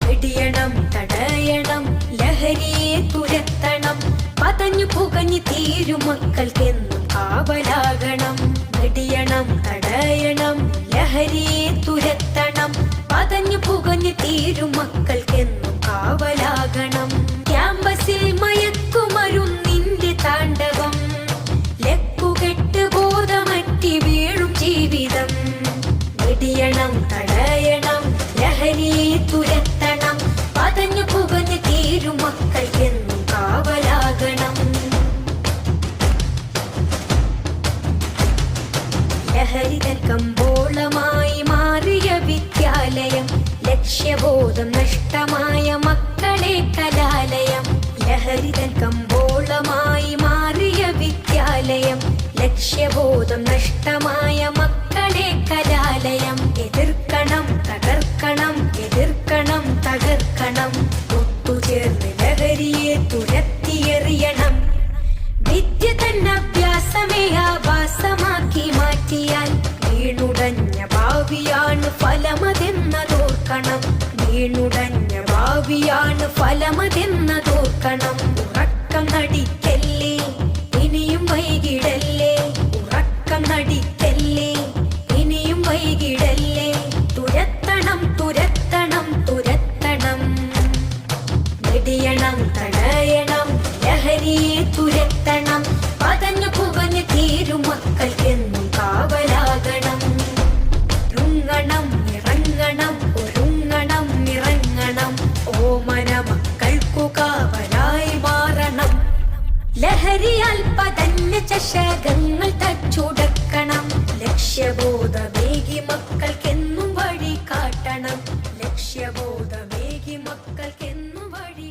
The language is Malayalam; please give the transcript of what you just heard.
വെടിയണം തടയണം ലഹരിയെ തുരത്തണം പതഞ്ഞു പുകഞ്ഞു തീരും മക്കൾക്കെന്നും കാവലാകണം വെടിയണം തടയണം ലഹരിയെ തുരത്തണം പതഞ്ഞു പുകഞ്ഞു തീരും മക്കൾക്കെന്നും കാവലാകണം ക്യാമ്പസിൽ മയക്കുമരുന്നിന്റെ താണ്ഡവം ലക്കുകെട്ട് ബോധമറ്റി വീഴും ജീവിതം വെടിയണം തടയണം ലഹരിയെ തുരത്തണം പതഞ്ഞു പുകഞ്ഞു തീരും മക്കൾക്കെന്നും കാവലാകണം ലഹരിതൻ കമ്പോളമായി മാറിയ വിദ്യാലയം ലക്ഷ്യബോധം നഷ്ടമായ മക്കളെ കലാലയം ലഹരിതൻ കമ്പോളമായി മാറിയ വിദ്യാലയം ലക്ഷ്യബോധം നഷ്ടമായ മക്കളെ കലാലയം എതിർക്കണം തകർക്കണം എതിർക്കണം തകർക്കണം ഒത്തുചേർന്ന് ലഹരിയെ തുരത്തിയെറിയണം വിദ്യ തന്നെ അഭ്യാസമേ ആഭാസമാക്കി മാറ്റിയാൽ വീണുടഞ്ഞ ഭാവിയാണ് ഫലമതെന്നതോർക്കണം വീണുടഞ്ഞ ഭാവിയാണ് ഫലമതെന്നതോർക്കണം ഉറക്കം നടിക്കല്ലേ ഇനിയും വൈകിടല്ലേ ഉറക്കം നടിക്കല്ലേ ഇനിയും വൈകിടല്ലേ തുരത്തണം തുരത്തണം തുരത്തണം വെടിയണം തടയണം ലഹരിയെ തുരത്തണം പതഞ്ഞു പുകഞ്ഞു തീരും മക്കൾക്കെന്നും കാവലാകണം ഒരുങ്ങണം ഇറങ്ങണം ഒരുങ്ങണം ഇറങ്ങണം ഓമന മക്കൾക്കു കാവലായി മാറണം ലഹരിയാൽ പതഞ്ഞ ചഷകങ്ങൾ തച്ചുടക്കണം ലക്ഷ്യബോധമേകി മക്കൾക്കെന്നും വഴി കാട്ടണം ലക്ഷ്യബോധമേകി മക്കൾക്കെന്നും വഴി